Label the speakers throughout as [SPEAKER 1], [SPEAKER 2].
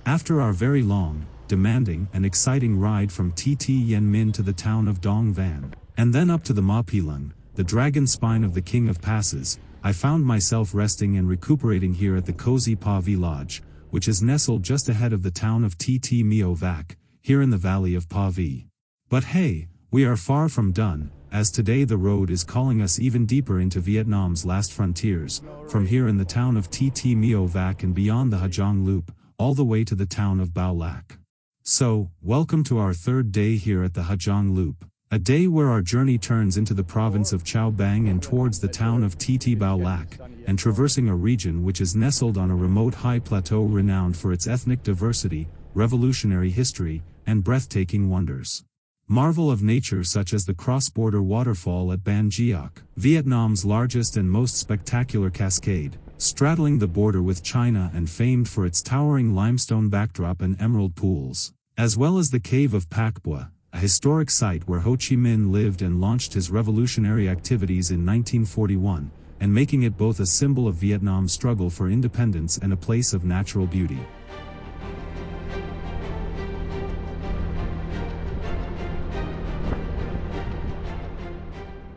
[SPEAKER 1] After our very long, demanding and exciting ride from Tt Yen Min to the town of Dong Van, and then up to the Mã Pí Lèng, the dragon spine of the King of Passes, I found myself resting and recuperating here at the cozy Pa Vi Lodge, which is nestled just ahead of the town of Tt Meo Vac, here in the valley of Pa Vi. But hey, we are far from done, as today the road is calling us even deeper into Vietnam's last frontiers, from here in the town of Tt Meo Vac and beyond the Hà Giang Loop, all the way to the town of Bảo Lạc. So, welcome to our third day here at the Hà Giang Loop, a day where our journey turns into the province of Cao Bằng and towards the town of Tt Bảo Lạc, and traversing a region which is nestled on a remote high plateau renowned for its ethnic diversity, revolutionary history, and breathtaking wonders. Marvel of nature such as the cross-border waterfall at Ban Giok, Vietnam's largest and most spectacular cascade, straddling the border with China and famed for its towering limestone backdrop and emerald pools, as well as the cave of Pac Bua, a historic site where Ho Chi Minh lived and launched his revolutionary activities in 1941, and making it both a symbol of Vietnam's struggle for independence and a place of natural beauty.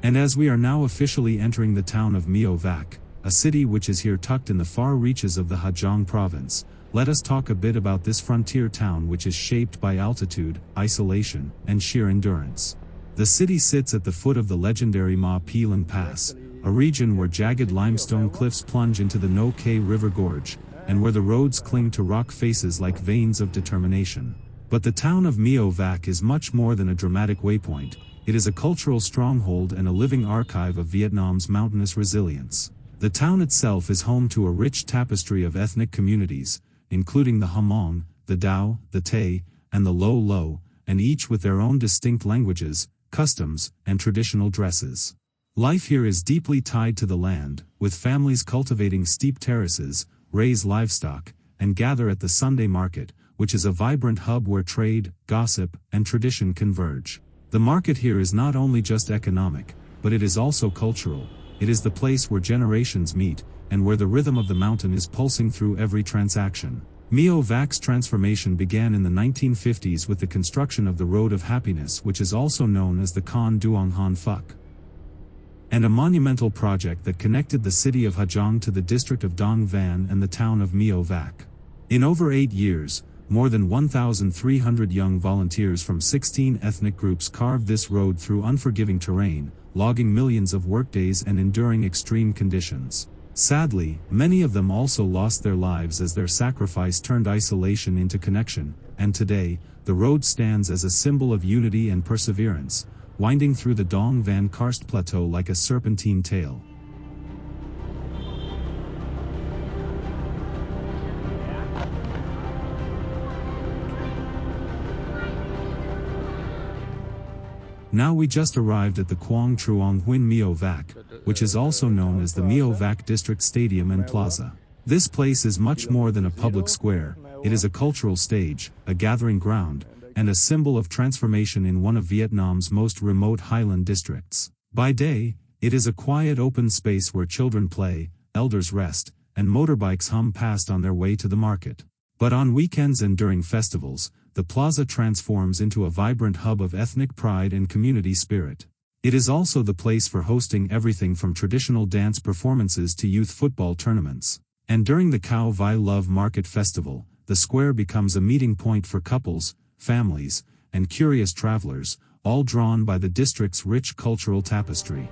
[SPEAKER 1] And as we are now officially entering the town of Meo Vac, a city which is here tucked in the far reaches of the Hà Giang province, let us talk a bit about this frontier town which is shaped by altitude, isolation, and sheer endurance. The city sits at the foot of the legendary Mã Pí Lèng Pass, a region where jagged limestone cliffs plunge into the No K River Gorge, and where the roads cling to rock faces like veins of determination. But the town of Meo Vac is much more than a dramatic waypoint. It is a cultural stronghold and a living archive of Vietnam's mountainous resilience. The town itself is home to a rich tapestry of ethnic communities, including the Hmong, the Dao, the Tay, and the Lo Lo, and each with their own distinct languages, customs, and traditional dresses. Life here is deeply tied to the land, with families cultivating steep terraces, raise livestock, and gather at the Sunday market, which is a vibrant hub where trade, gossip, and tradition converge. The market here is not only just economic, but it is also cultural. It is the place where generations meet, and where the rhythm of the mountain is pulsing through every transaction. Meo Vac's transformation began in the 1950s with the construction of the Road of Happiness, which is also known as the Con Duong Han Phuc, and a monumental project that connected the city of Hà Giang to the district of Dong Van and the town of Meo Vac. In over 8 years, more than 1,300 young volunteers from 16 ethnic groups carved this road through unforgiving terrain, logging millions of workdays and enduring extreme conditions. Sadly, many of them also lost their lives as their sacrifice turned isolation into connection, and today, the road stands as a symbol of unity and perseverance, winding through the Dong Van Karst Plateau like a serpentine tail. Now we just arrived at the Quang Truong Huynh Meo Vac, which is also known as the Meo Vac District Stadium and Plaza. This place is much more than a public square. It is a cultural stage, a gathering ground, and a symbol of transformation in one of Vietnam's most remote highland districts. By day, it is a quiet open space where children play, elders rest, and motorbikes hum past on their way to the market. But on weekends and during festivals, the plaza transforms into a vibrant hub of ethnic pride and community spirit. It is also the place for hosting everything from traditional dance performances to youth football tournaments. And during the Cao Vi Love Market Festival, the square becomes a meeting point for couples, families, and curious travelers, all drawn by the district's rich cultural tapestry.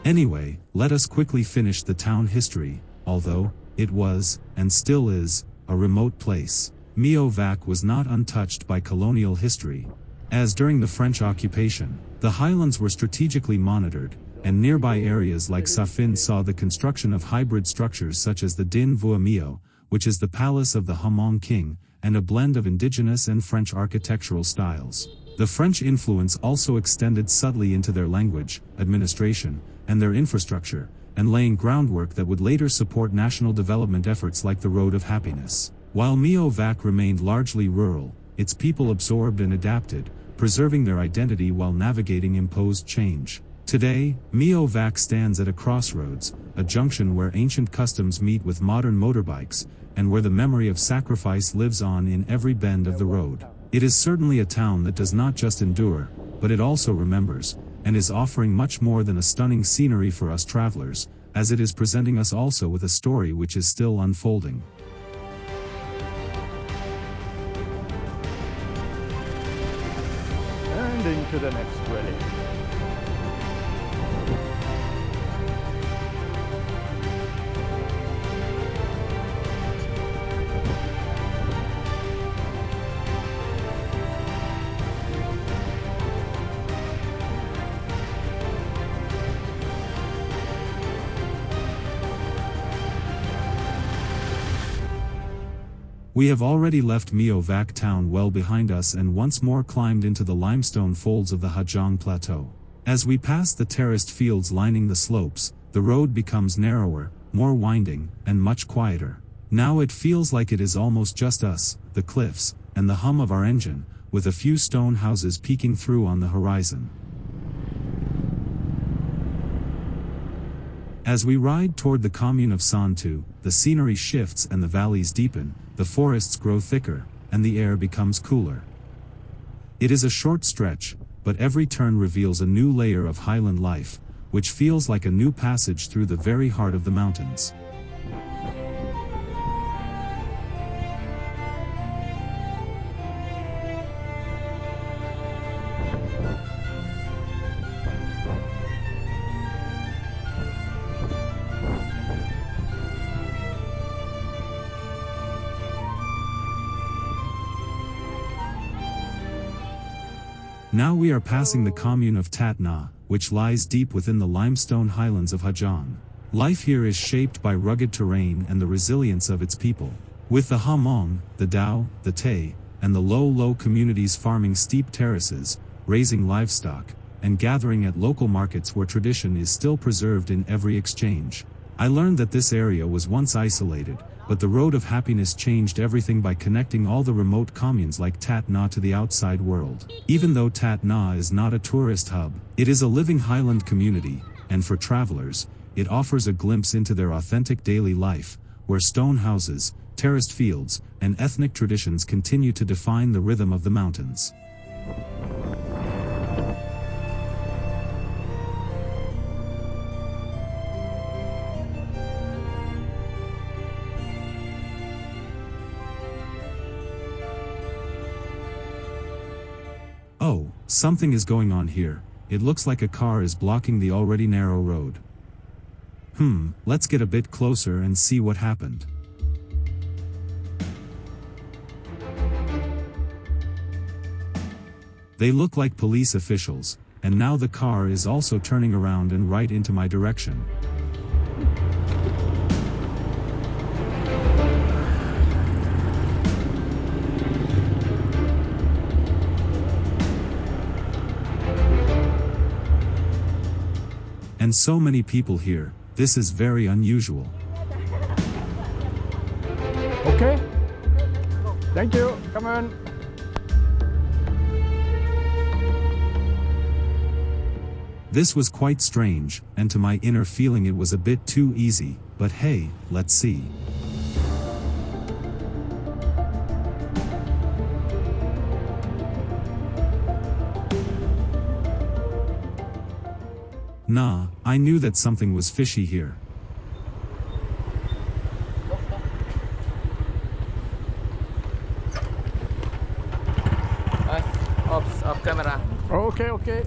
[SPEAKER 1] Anyway, let us quickly finish the town history. Although it was, and still is, a remote place, Meo Vac was not untouched by colonial history. As during the French occupation, the highlands were strategically monitored, and nearby areas like Sa Phin saw the construction of hybrid structures such as the Din Vua Meo, which is the palace of the Hmong king, and a blend of indigenous and French architectural styles. The French influence also extended subtly into their language, administration, and their infrastructure, and laying groundwork that would later support national development efforts like the Road of Happiness. While Mio Vac remained largely rural, its people absorbed and adapted, preserving their identity while navigating imposed change. Today, Mio Vac stands at a crossroads, a junction where ancient customs meet with modern motorbikes, and where the memory of sacrifice lives on in every bend of the road. It is certainly a town that does not just endure, but it also remembers, and is offering much more than a stunning scenery for us travelers, as it is presenting us also with a story which is still unfolding.
[SPEAKER 2] And into the next valley.
[SPEAKER 1] We have already left Mio Vac town well behind us and once more climbed into the limestone folds of the Hà Giang Plateau. As we pass the terraced fields lining the slopes, the road becomes narrower, more winding, and much quieter. Now it feels like it is almost just us, the cliffs, and the hum of our engine, with a few stone houses peeking through on the horizon. As we ride toward the commune of Son Tu, the scenery shifts and the valleys deepen, the forests grow thicker, and the air becomes cooler. It is a short stretch, but every turn reveals a new layer of highland life, which feels like a new passage through the very heart of the mountains. Now we are passing the commune of Tat Na, which lies deep within the limestone highlands of Hà Giang. Life here is shaped by rugged terrain and the resilience of its people. With the Ha Mong, the Dao, the Tay, and the low communities farming steep terraces, raising livestock, and gathering at local markets where tradition is still preserved in every exchange. I learned that this area was once isolated, but the road of happiness changed everything by connecting all the remote communes like Tat Na to the outside world. Even though Tat Na is not a tourist hub, it is a living highland community, and for travelers, it offers a glimpse into their authentic daily life, where stone houses, terraced fields, and ethnic traditions continue to define the rhythm of the mountains. Oh, something is going on here. It looks like a car is blocking the already narrow road. Let's get a bit closer and see what happened. They look like police officials, and now the car is also turning around and right into my direction. And so many people here, this is very unusual.
[SPEAKER 2] Okay. Thank you. Come on.
[SPEAKER 1] This was quite strange, and to my inner feeling it was a bit too easy, but hey, let's see. Nah, I knew that something was fishy here.
[SPEAKER 3] Off camera.
[SPEAKER 2] Okay.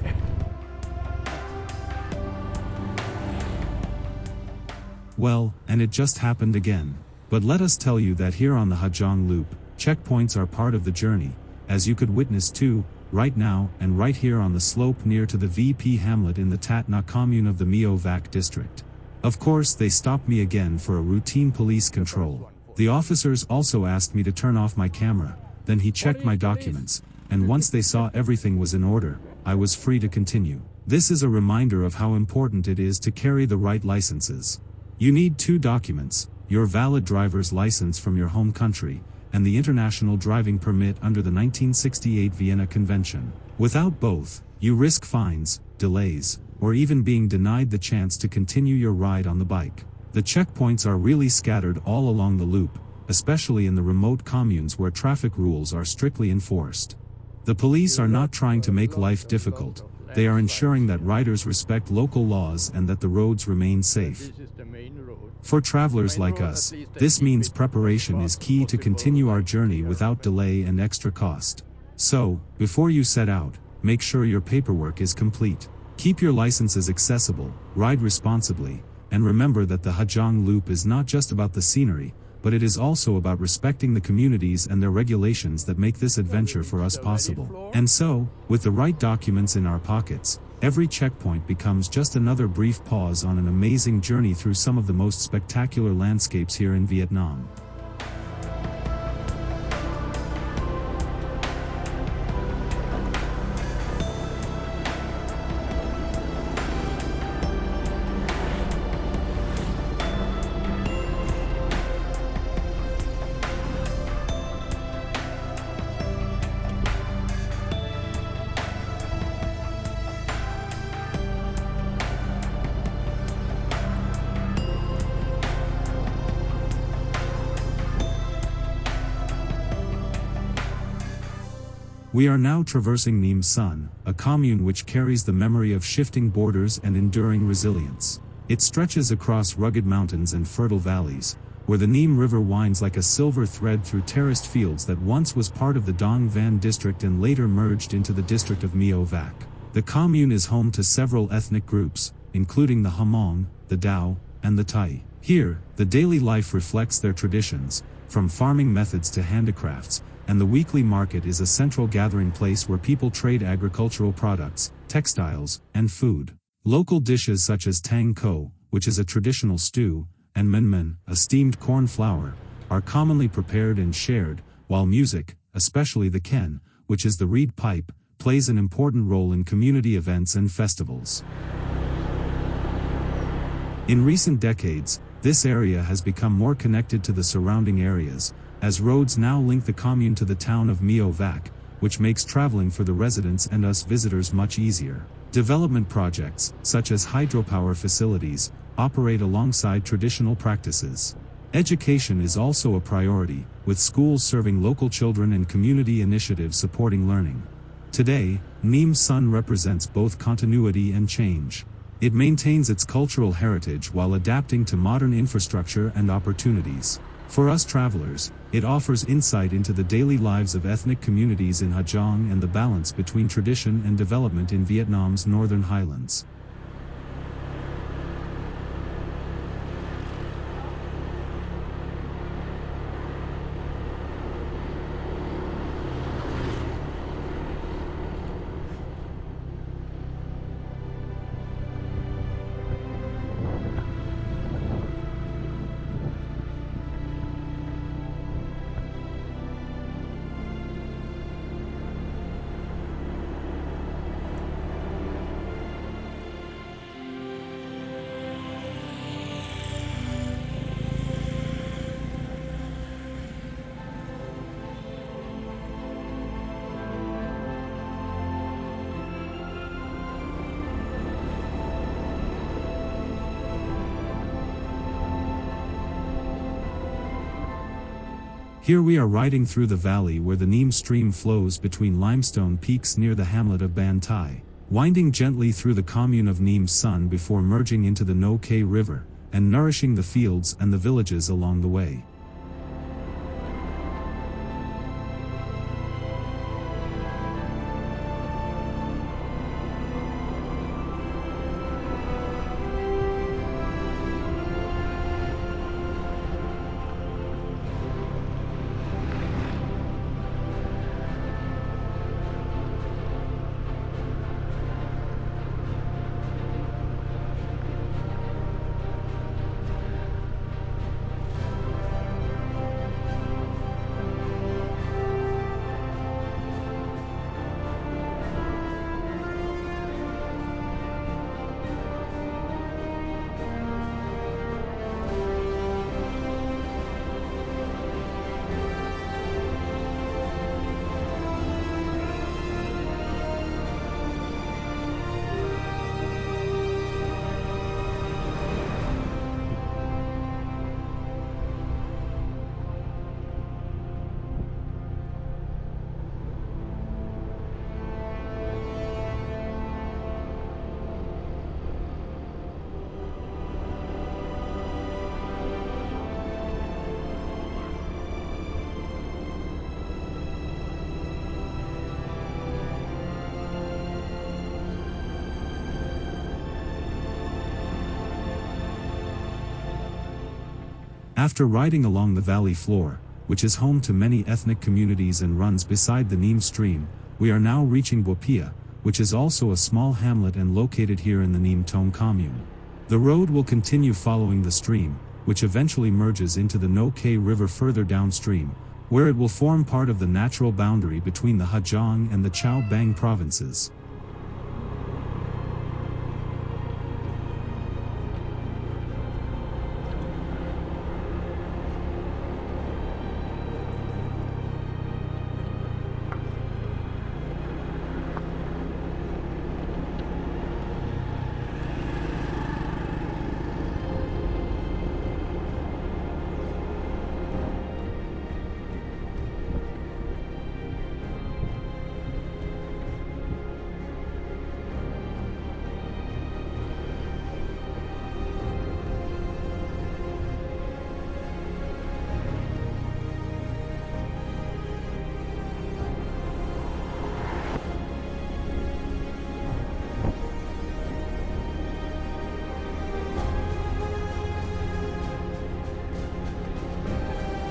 [SPEAKER 1] Well, and it just happened again. But let us tell you that here on the Hà Giang Loop, checkpoints are part of the journey, as you could witness too, right now, and right here on the slope near to the VP hamlet in the Tat Na commune of the Mio Vac district. Of course they stopped me again for a routine police control. The officers also asked me to turn off my camera, then he checked my documents, and once they saw everything was in order, I was free to continue. This is a reminder of how important it is to carry the right licenses. You need 2 documents, your valid driver's license from your home country, and the international driving permit under the 1968 Vienna Convention. Without both, you risk fines, delays, or even being denied the chance to continue your ride on the bike. The checkpoints are really scattered all along the loop, especially in the remote communes where traffic rules are strictly enforced. The police are not trying to make life difficult, they are ensuring that riders respect local laws and that the roads remain safe. For travelers like us, this means preparation is key to continue our journey without delay and extra cost. So, before you set out, make sure your paperwork is complete. Keep your licenses accessible, ride responsibly, and remember that the Hà Giang Loop is not just about the scenery, but it is also about respecting the communities and their regulations that make this adventure for us possible. And so, with the right documents in our pockets, every checkpoint becomes just another brief pause on an amazing journey through some of the most spectacular landscapes here in Vietnam. We are now traversing NIêM Sun, a commune which carries the memory of shifting borders and enduring resilience. It stretches across rugged mountains and fertile valleys, where the NIêM River winds like a silver thread through terraced fields that once was part of the Dong Van district and later merged into the district of Mio Vac. The commune is home to several ethnic groups, including the Hmong, the Dao, and the Thai. Here, the daily life reflects their traditions, from farming methods to handicrafts, and the weekly market is a central gathering place where people trade agricultural products, textiles, and food. Local dishes such as tang ko, which is a traditional stew, and men men, a steamed corn flour, are commonly prepared and shared, while music, especially the khen, which is the reed pipe, plays an important role in community events and festivals. In recent decades, this area has become more connected to the surrounding areas, as roads now link the commune to the town of Mio Vac, which makes traveling for the residents and us visitors much easier. Development projects, such as hydropower facilities, operate alongside traditional practices. Education is also a priority, with schools serving local children and community initiatives supporting learning. Today, NIêM Sun represents both continuity and change. It maintains its cultural heritage while adapting to modern infrastructure and opportunities. For us travelers, it offers insight into the daily lives of ethnic communities in Hà Giang and the balance between tradition and development in Vietnam's northern highlands. Here we are riding through the valley where the NIêM stream flows between limestone peaks near the hamlet of Ban Thai, winding gently through the commune of NIêM Sun before merging into the No Kay River, and nourishing the fields and the villages along the way. After riding along the valley floor, which is home to many ethnic communities and runs beside the NIêM stream, we are now reaching Bopia, which is also a small hamlet and located here in the NIêM Tông commune. The road will continue following the stream, which eventually merges into the No K River further downstream, where it will form part of the natural boundary between the Hà Giang and the Cao Bằng provinces.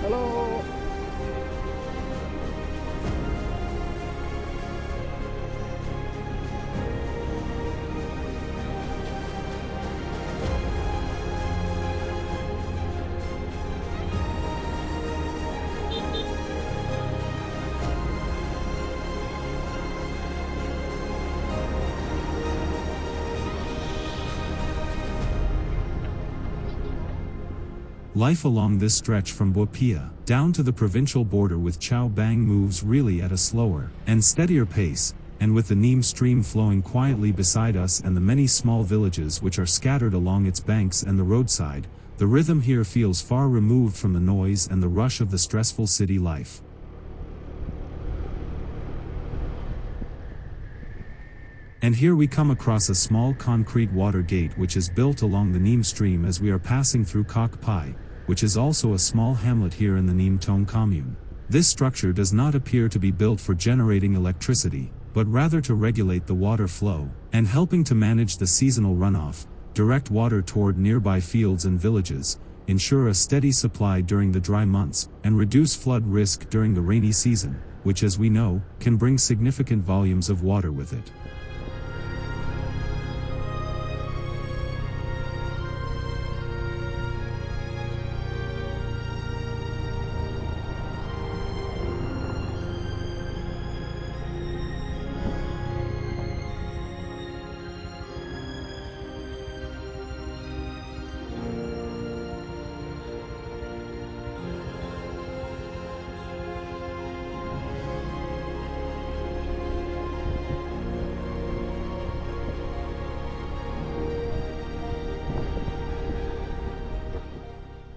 [SPEAKER 2] Hello.
[SPEAKER 1] Life along this stretch from Bopia down to the provincial border with Cao Bằng moves really at a slower and steadier pace, and with the NIêM stream flowing quietly beside us and the many small villages which are scattered along its banks and the roadside, the rhythm here feels far removed from the noise and the rush of the stressful city life. And here we come across a small concrete water gate which is built along the NIêM stream as we are passing through Kok Pai, which is also a small hamlet here in the NIêM Tông commune. This structure does not appear to be built for generating electricity, but rather to regulate the water flow, and helping to manage the seasonal runoff, direct water toward nearby fields and villages, ensure a steady supply during the dry months, and reduce flood risk during the rainy season, which as we know, can bring significant volumes of water with it.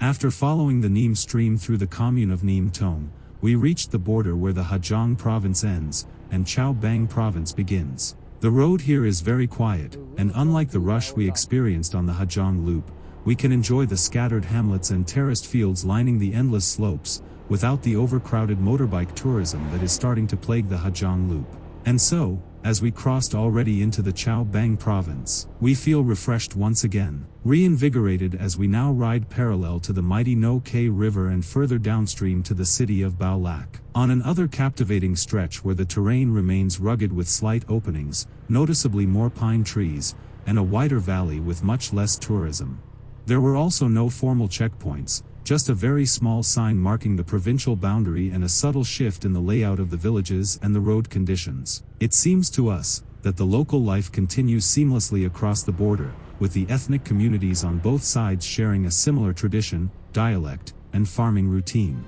[SPEAKER 1] After following the NIêM stream through the commune of NIêM Tông, we reached the border where the Hà Giang province ends, and Cao Bằng province begins. The road here is very quiet, and unlike the rush we experienced on the Hà Giang Loop, we can enjoy the scattered hamlets and terraced fields lining the endless slopes, without the overcrowded motorbike tourism that is starting to plague the Hà Giang Loop. And so, as we crossed already into the Cao Bằng province, we feel refreshed once again, reinvigorated as we now ride parallel to the mighty No K River and further downstream to the city of Bảo Lạc, on another captivating stretch where the terrain remains rugged with slight openings, noticeably more pine trees, and a wider valley with much less tourism. There were also no formal checkpoints, just a very small sign marking the provincial boundary and a subtle shift in the layout of the villages and the road conditions. It seems to us that the local life continues seamlessly across the border, with the ethnic communities on both sides sharing a similar tradition, dialect, and farming routine.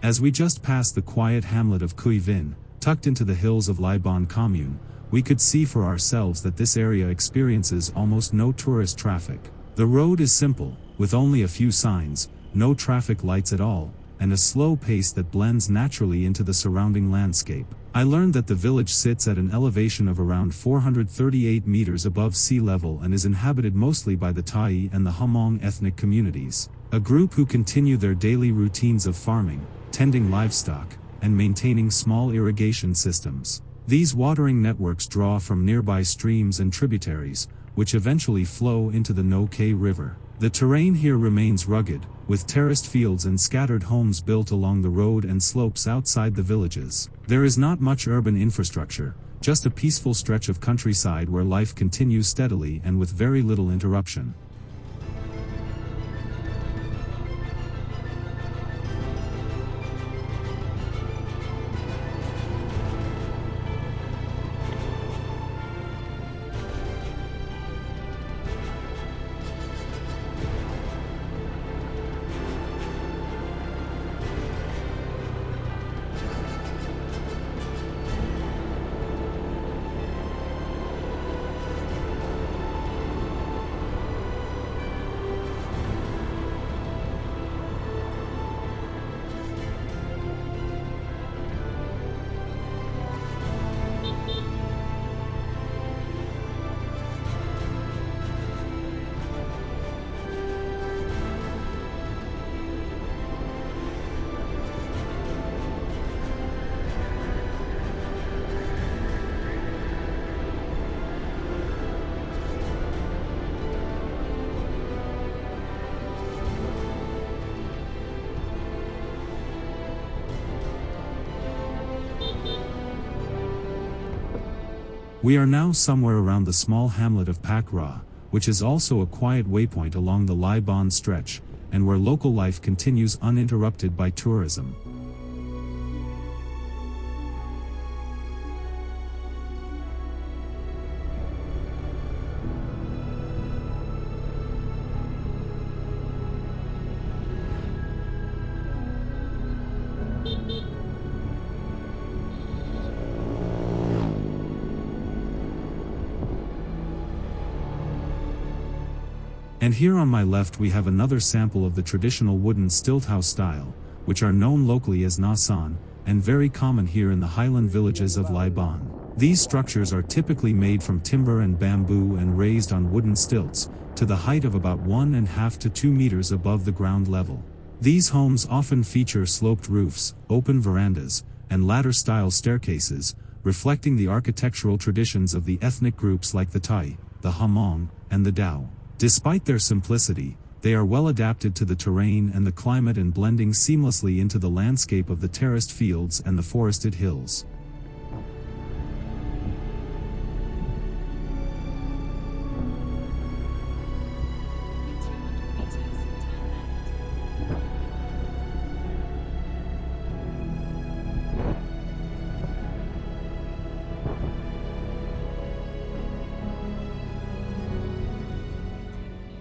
[SPEAKER 1] As we just passed the quiet hamlet of Cui Vin, tucked into the hills of Lai Bon commune, we could see for ourselves that this area experiences almost no tourist traffic. The road is simple, with only a few signs, no traffic lights at all, and a slow pace that blends naturally into the surrounding landscape. I learned that the village sits at an elevation of around 438 meters above sea level and is inhabited mostly by the Tai and the Hmong ethnic communities, a group who continue their daily routines of farming, tending livestock, and maintaining small irrigation systems. These watering networks draw from nearby streams and tributaries, which eventually flow into the No K River. The terrain here remains rugged, with terraced fields and scattered homes built along the road and slopes outside the villages. There is not much urban infrastructure, just a peaceful stretch of countryside where life continues steadily and with very little interruption. We are now somewhere around the small hamlet of Pak Ra, which is also a quiet waypoint along the Lai Bon stretch, and where local life continues uninterrupted by tourism. And here on my left we have another sample of the traditional wooden stilt house style, which are known locally as Na San, and very common here in the highland villages of Lai Bon. These structures are typically made from timber and bamboo and raised on wooden stilts, to the height of about 1.5 to 2 meters above the ground level. These homes often feature sloped roofs, open verandas, and ladder-style staircases, reflecting the architectural traditions of the ethnic groups like the Tai, the Hmong, and the Dao. Despite their simplicity, they are well adapted to the terrain and the climate and blending seamlessly into the landscape of the terraced fields and the forested hills.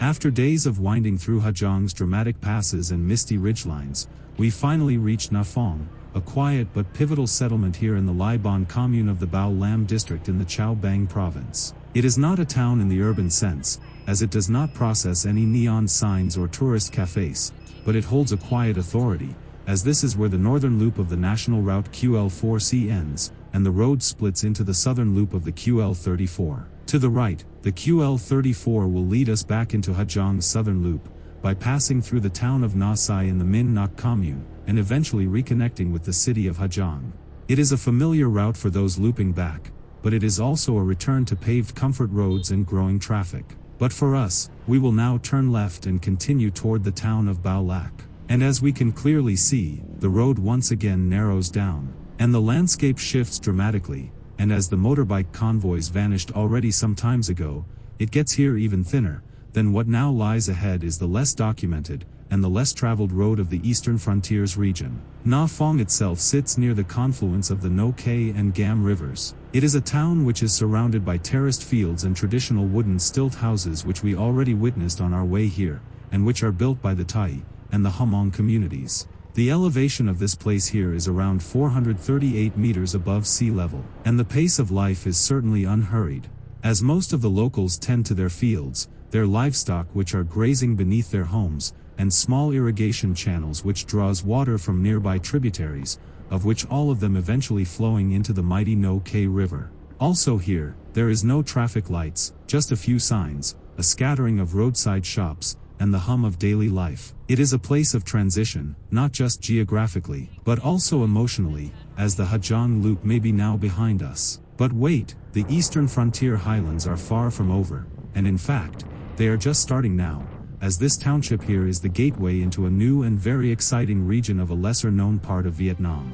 [SPEAKER 1] After days of winding through Hà Giang's dramatic passes and misty ridgelines, we finally reached Na Phong, a quiet but pivotal settlement here in the Lai Bon commune of the Bảo Lạc district in the Cao Bằng province. It is not a town in the urban sense, as it does not process any neon signs or tourist cafes, but it holds a quiet authority, as this is where the northern loop of the national route QL4C ends, and the road splits into the southern loop of the QL34. To the right, the QL34 will lead us back into Hà Giang's southern loop, by passing through the town of Na Sai in the Minh Ngoc commune, and eventually reconnecting with the city of Hà Giang. It is a familiar route for those looping back, but it is also a return to paved comfort roads and growing traffic. But for us, we will now turn left and continue toward the town of Bảo Lạc. And as we can clearly see, the road once again narrows down, and the landscape shifts dramatically. And as the motorbike convoys vanished already some times ago, it gets here even thinner. Then what now lies ahead is the less documented, and the less traveled road of the eastern frontiers region. Na Phong itself sits near the confluence of the No K and Gam rivers. It is a town which is surrounded by terraced fields and traditional wooden stilt houses which we already witnessed on our way here, and which are built by the Tai and the Hmong communities. The elevation of this place here is around 438 meters above sea level, and the pace of life is certainly unhurried, as most of the locals tend to their fields, their livestock which are grazing beneath their homes, and small irrigation channels which draws water from nearby tributaries, of which all of them eventually flowing into the mighty No K River. Also here, there is no traffic lights, just a few signs, a scattering of roadside shops, and the hum of daily life. It is a place of transition, not just geographically, but also emotionally, as the Hà Giang Loop may be now behind us. But wait, the eastern frontier highlands are far from over, and in fact, they are just starting now, as this township here is the gateway into a new and very exciting region of a lesser-known part of Vietnam.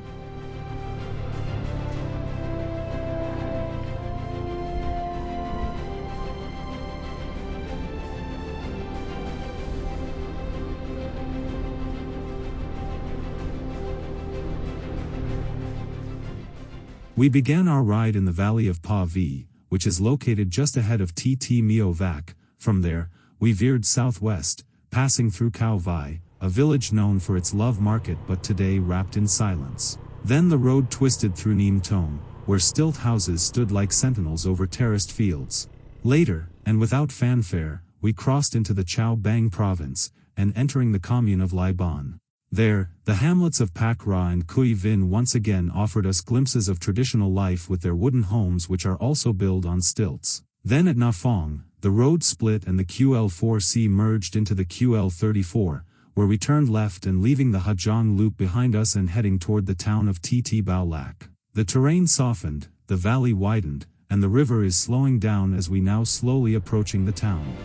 [SPEAKER 1] We began our ride in the valley of Pa Vi, which is located just ahead of Tt Meo Vac. From there, we veered southwest, passing through Cao Vai, a village known for its love market but today wrapped in silence. Then the road twisted through NIêM Tông, where stilt houses stood like sentinels over terraced fields. Later, and without fanfare, we crossed into the Cao Bang province, and entering the commune of Lai Ban. There, the hamlets of Pac Ra and Cui Vin once again offered us glimpses of traditional life with their wooden homes which are also built on stilts. Then at Na Phong, the road split and the QL4C merged into the QL34, where we turned left and leaving the Hà Giang Loop behind us and heading toward the town of Tt Bảo Lạc. The terrain softened, the valley widened, and the river is slowing down as we now slowly approaching the town.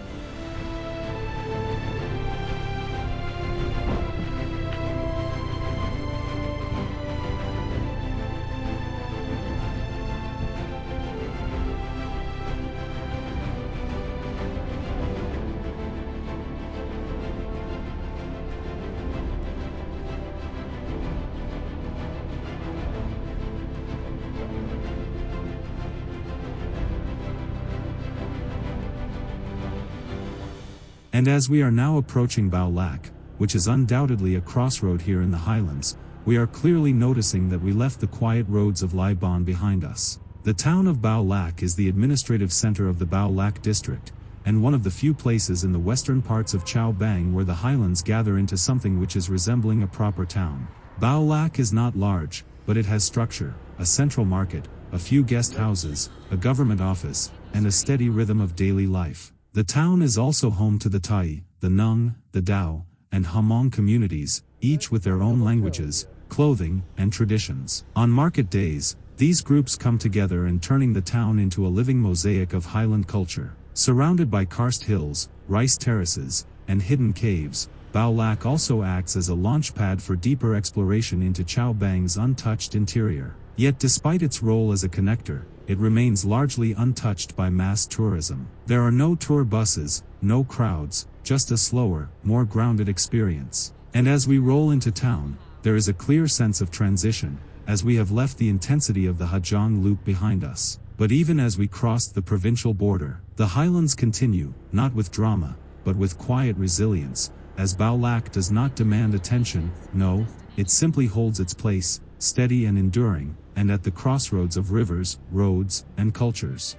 [SPEAKER 1] And as we are now approaching Bảo Lạc, which is undoubtedly a crossroad here in the highlands, we are clearly noticing that we left the quiet roads of Lai Ban behind us. The town of Bảo Lạc is the administrative center of the Bảo Lạc district, and one of the few places in the western parts of Cao Bang where the highlands gather into something which is resembling a proper town. Bảo Lạc is not large, but it has structure, a central market, a few guest houses, a government office, and a steady rhythm of daily life. The town is also home to the Thai, the Nung, the Dao, and Hmong communities, each with their own languages, clothing, and traditions. On market days, these groups come together and turning the town into a living mosaic of highland culture. Surrounded by karst hills, rice terraces, and hidden caves, Bảo Lạc also acts as a launchpad for deeper exploration into Cao Bang's untouched interior. Yet despite its role as a connector, it remains largely untouched by mass tourism. There are no tour buses, no crowds, just a slower, more grounded experience. And as we roll into town, there is a clear sense of transition, as we have left the intensity of the Hà Giang Loop behind us. But even as we crossed the provincial border, the highlands continue, not with drama, but with quiet resilience, as Bảo Lạc does not demand attention, no, it simply holds its place, steady and enduring, and at the crossroads of rivers, roads, and cultures.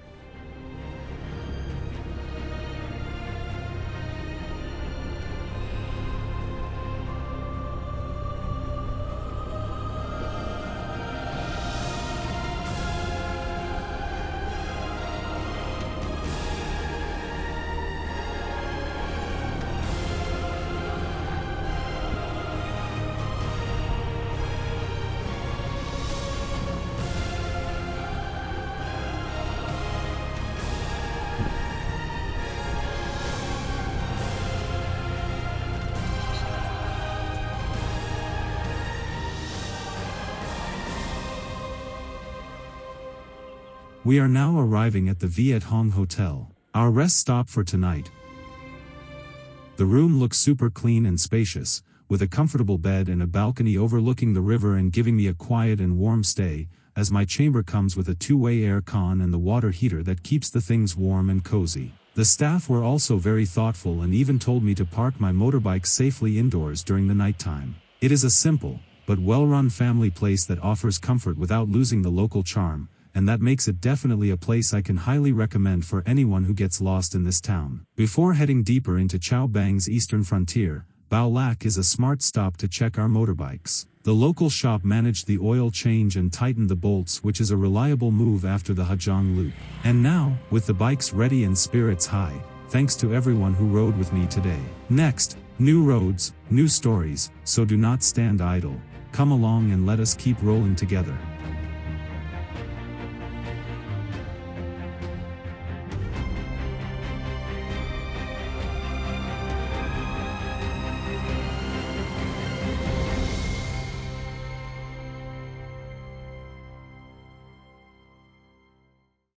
[SPEAKER 1] We are now arriving at the Viet Hong Hotel, our rest stop for tonight. The room looks super clean and spacious, with a comfortable bed and a balcony overlooking the river and giving me a quiet and warm stay, as my chamber comes with a two-way air con and the water heater that keeps the things warm and cozy. The staff were also very thoughtful and even told me to park my motorbike safely indoors during the nighttime. It is a simple, but well-run family place that offers comfort without losing the local charm, and that makes it definitely a place I can highly recommend for anyone who gets lost in this town. Before heading deeper into Cao Bang's eastern frontier, Bảo Lạc is a smart stop to check our motorbikes. The local shop managed the oil change and tightened the bolts, which is a reliable move after the Hà Giang Loop. And now, with the bikes ready and spirits high, thanks to everyone who rode with me today. Next, new roads, new stories, so do not stand idle. Come along and let us keep rolling together.